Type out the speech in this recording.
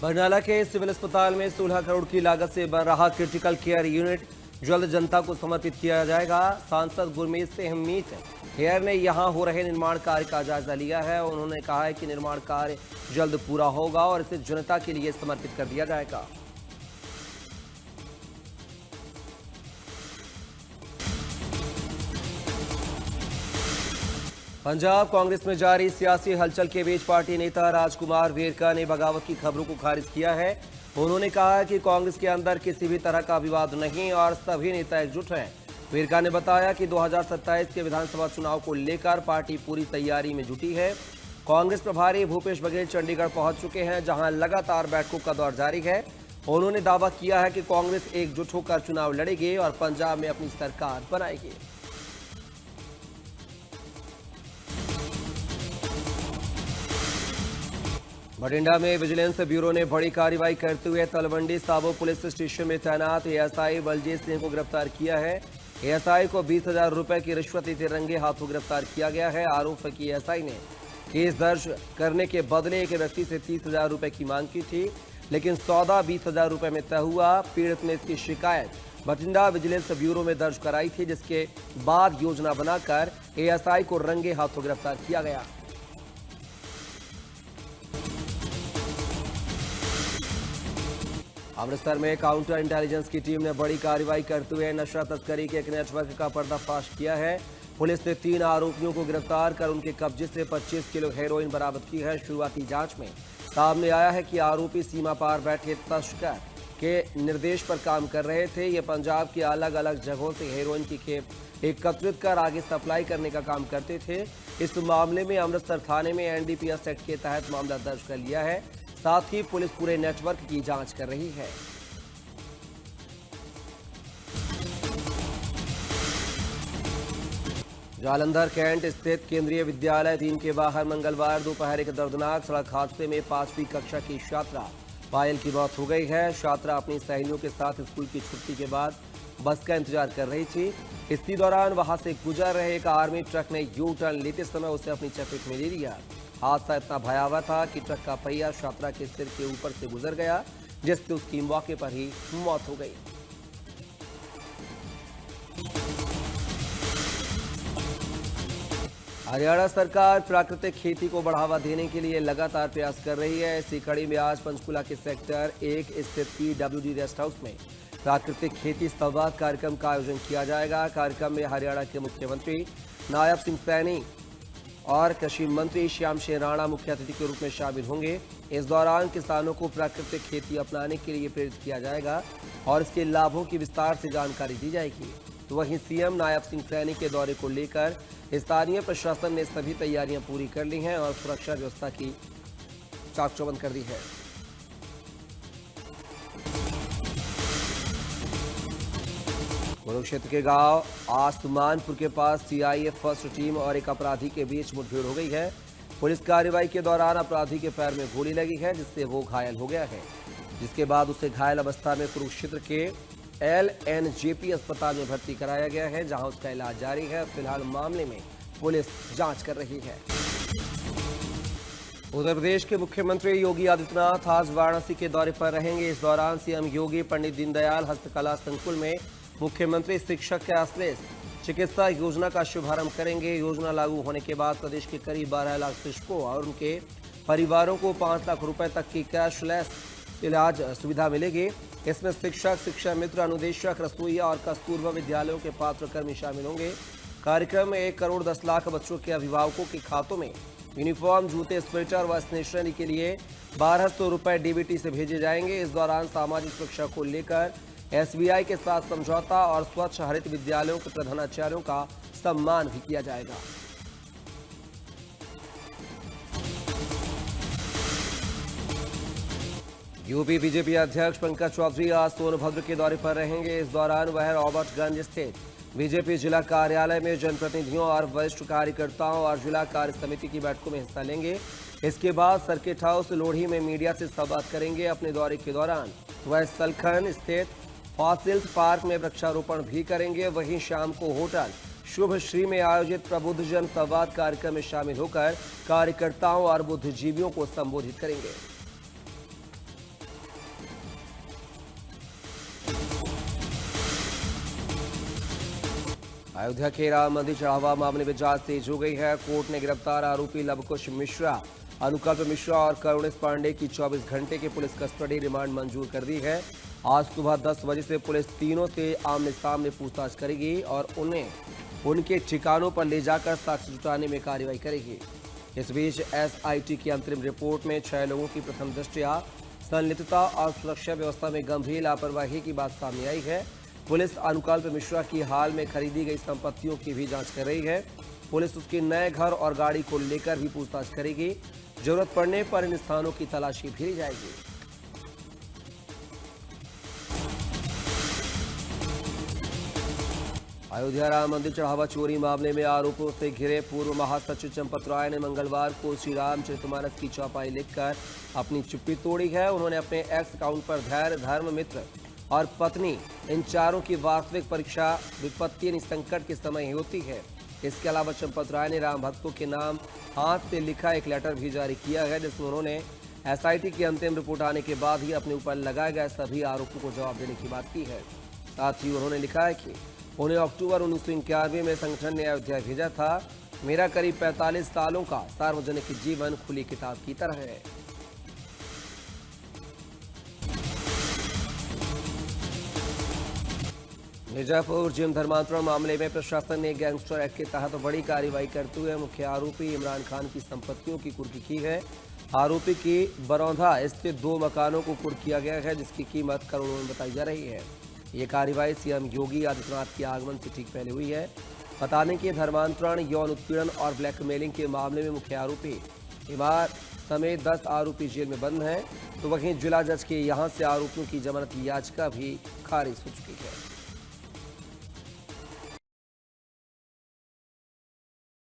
बरनाला के सिविल अस्पताल में 16 करोड़ की लागत से बन रहा क्रिटिकल केयर यूनिट जल्द जनता को समर्पित किया जाएगा। सांसद गुरमीत सिंह मीत हेयर ने यहां हो रहे निर्माण कार्य का जायजा लिया है। उन्होंने कहा है कि निर्माण कार्य जल्द पूरा होगा और इसे जनता के लिए समर्पित कर दिया जाएगा। पंजाब कांग्रेस में जारी सियासी हलचल के बीच पार्टी नेता राजकुमार वेरका ने बगावत की खबरों को खारिज किया है। उन्होंने कहा है कि कांग्रेस के अंदर किसी भी तरह का विवाद नहीं और सभी नेता एकजुट हैं। वेरका ने बताया कि 2027 के विधानसभा चुनाव को लेकर पार्टी पूरी तैयारी में जुटी है। कांग्रेस प्रभारी भूपेश बघेल चंडीगढ़ पहुंच चुके हैं, जहां लगातार बैठकों का दौर जारी है। उन्होंने दावा किया है कि कांग्रेस एकजुट होकर चुनाव लड़ेगी और पंजाब में अपनी सरकार बनाएगी। बठिंडा में विजिलेंस ब्यूरो ने बड़ी कार्रवाई करते हुए तलवंडी साबो पुलिस स्टेशन में तैनात एएसआई बलजीत सिंह को गिरफ्तार किया है। एएसआई को 20,000 रुपए की रिश्वत देते रंगे हाथों गिरफ्तार किया गया है। आरोप है कि एएसआई ने केस दर्ज करने के बदले एक व्यक्ति से 30,000 रुपए की मांग की थी, लेकिन सौदा 20,000 रुपए में तय हुआ। पीड़ित ने इसकी शिकायत बठिंडा विजिलेंस ब्यूरो में दर्ज कराई थी, जिसके बाद योजना बनाकर एएसआई को रंगे हाथों गिरफ्तार किया गया। अमृतसर में काउंटर इंटेलिजेंस की टीम ने बड़ी कार्रवाई करते हुए नशा तस्करी के एक नेटवर्क का पर्दाफाश किया है। पुलिस ने 3 आरोपियों को गिरफ्तार कर उनके कब्जे से 25 किलो हेरोइन बरामद की है। शुरुआती जांच में सामने आया है कि आरोपी सीमा पार बैठे तस्कर के निर्देश पर काम कर रहे थे। ये पंजाब के अलग अलग जगहों से हेरोइन की खेप एकत्रित कर आगे सप्लाई करने का काम करते थे। इस मामले में अमृतसर थाने में एनडीपीएस एक्ट के तहत मामला दर्ज कर लिया है। साथ ही पुलिस पूरे नेटवर्क की जांच कर रही है। जालंधर कैंट स्थित केंद्रीय विद्यालय 3 के बाहर मंगलवार दोपहर एक दर्दनाक सड़क हादसे में 5वीं कक्षा की छात्रा पायल की मौत हो गई है। छात्रा अपनी सहेलियों के साथ स्कूल की छुट्टी के बाद बस का इंतजार कर रही थी। इसी दौरान वहां से गुजर रहे एक आर्मी ट्रक ने यू टर्न लेते समय उसे अपनी चपेट में ले लिया। हादसा इतना भयावह था कि ट्रक का पहिया छात्रा के सिर के ऊपर से गुजर गया, जिससे उसकी मौके पर ही मौत हो गई। हरियाणा सरकार प्राकृतिक खेती को बढ़ावा देने के लिए लगातार प्रयास कर रही है। इसी कड़ी में आज पंचकुला के सेक्टर 1 स्थित पीडब्ल्यूडी रेस्ट हाउस में प्राकृतिक खेती संवाद कार्यक्रम का आयोजन किया जाएगा। कार्यक्रम में हरियाणा के मुख्यमंत्री नायब सिंह सैनी और कृषि मंत्री श्याम सिंह राणा मुख्य अतिथि के रूप में शामिल होंगे। इस दौरान किसानों को प्राकृतिक खेती अपनाने के लिए प्रेरित किया जाएगा और इसके लाभों की विस्तार से जानकारी दी जाएगी। तो वहीं सीएम नायब सिंह सैनी के दौरे को लेकर स्थानीय प्रशासन ने सभी तैयारियां पूरी कर ली हैं और सुरक्षा व्यवस्था की चाक चौबंद कर दी है। कुरुक्षेत्र के गांव आसमानपुर के पास सीआईएफ फर्स्ट टीम और एक अपराधी के बीच मुठभेड़ हो गई है। पुलिस कार्रवाई के दौरान अपराधी के पैर में गोली लगी है, जिससे वो घायल हो गया है, जिसके बाद उसे घायल अवस्था में कुरुक्षेत्र के एलएनजेपी अस्पताल में भर्ती कराया गया है, जहां उसका इलाज जारी है। फिलहाल मामले में पुलिस जांच कर रही है। उत्तर प्रदेश के मुख्यमंत्री योगी आदित्यनाथ आज वाराणसी के दौरे पर रहेंगे। इस दौरान सीएम योगी पंडित दीनदयाल हस्तकला संकुल में मुख्यमंत्री शिक्षक कैशलेस चिकित्सा योजना का शुभारंभ करेंगे। योजना लागू होने के बाद प्रदेश के करीब 12 लाख शिक्षकों और उनके परिवारों को 5 लाख रुपए तक की कैशलेस इलाज सुविधा मिलेगी। इसमें शिक्षक, शिक्षा मित्र, अनुदेशक, रसोईया और कस्तूरबा विद्यालयों के पात्र कर्मी शामिल होंगे। कार्यक्रम में 1 करोड़ 10 लाख बच्चों के अभिभावकों के खातों में यूनिफॉर्म, जूते, स्वेटर व स्टेशनरी के लिए 1200 रुपए डीबीटी से भेजे जाएंगे। इस दौरान सामाजिक सुरक्षा को लेकर एसबीआई के साथ समझौता और स्वच्छ हरित विद्यालयों के प्रधानाचार्यों का सम्मान भी किया जाएगा। यूपी बीजेपी अध्यक्ष पंकज चौधरी आज सोनभद्र के दौरे पर रहेंगे। इस दौरान वह रॉबर्टगंज स्थित बीजेपी जिला कार्यालय में जनप्रतिनिधियों और वरिष्ठ कार्यकर्ताओं और जिला कार्य समिति की बैठकों में हिस्सा लेंगे। इसके बाद सर्किट हाउस लोढ़ी में मीडिया से संवाद करेंगे। अपने दौरे के दौरान वह सलखन स्थित फॉसिल्स पार्क में वृक्षारोपण भी करेंगे। वहीं शाम को होटल शुभ श्री में आयोजित प्रबुद्धजन संवाद कार्यक्रम में शामिल होकर कार्यकर्ताओं और बुद्धिजीवियों को संबोधित करेंगे। अयोध्या के राम मंदिर चढ़ावा मामले में जांच तेज हो गई है। कोर्ट ने गिरफ्तार आरोपी लवकुश मिश्रा, अनुकल्प मिश्रा और करुणेश पांडे की 24 घंटे की पुलिस कस्टडी रिमांड मंजूर कर दी है। आज सुबह 10 बजे से पुलिस तीनों से आमने सामने पूछताछ करेगी और उन्हें उनके ठिकानों पर ले जाकर साक्ष्य जुटाने में कार्रवाई करेगी। इस बीच एसआईटी की अंतरिम रिपोर्ट में 6 लोगों की प्रथम दृष्टया संलिप्तता और सुरक्षा व्यवस्था में गंभीर लापरवाही की बात सामने आई है। पुलिस अनुकल्प मिश्रा की हाल में खरीदी गई संपत्तियों की भी जांच कर रही है। पुलिस उसके नए घर और गाड़ी को लेकर भी पूछताछ करेगी। जरूरत पड़ने पर इन स्थानों की तलाशी भी ली जाएगी। अयोध्या राम मंदिर चढ़ावा चोरी मामले में आरोपों से घिरे पूर्व महासचिव चंपत राय ने मंगलवार को श्री रामचरितमानस की चौपाई लिखकर अपनी चुप्पी तोड़ी है। उन्होंने अपने एक्स अकाउंट पर धैर्य, धर्म, मित्र और पत्नी इन चारों की वास्तविक परीक्षा विपत्ति यानी संकट के समय ही होती है। इसके अलावा चंपत राय ने राम भक्तों के नाम हाथ से लिखा एक लेटर भी जारी किया है, जिसमें उन्होंने एसआईटी की अंतिम रिपोर्ट आने के बाद ही अपने ऊपर लगाए गए सभी आरोपों को जवाब देने की बात की है। साथ ही उन्होंने लिखा है कि उन्हें अक्टूबर 1991 में संगठन ने अयोध्या भेजा था। मेरा करीब 45 सालों का सार्वजनिक जीवन खुली किताब की तरह है। मिर्जापुर जिम धर्मांतरण मामले में प्रशासन ने गैंगस्टर एक्ट के तहत बड़ी कार्रवाई करते हुए मुख्य आरोपी इमरान खान की संपत्तियों की कुर्की की है। आरोपी की बरौंधा स्थित 2 मकानों को कुर्क किया गया है, जिसकी कीमत करोड़ों में बताई जा रही है। ये कार्रवाई सीएम योगी आदित्यनाथ के आगमन से ठीक पहले हुई है। बता दें कि धर्मांतरण, यौन उत्पीड़न और ब्लैकमेलिंग के मामले में मुख्य आरोपी इमार समेत 10 आरोपी जेल में बंद हैं। तो वहीं जिला जज के यहां से आरोपियों की जमानत याचिका भी खारिज हो चुकी है।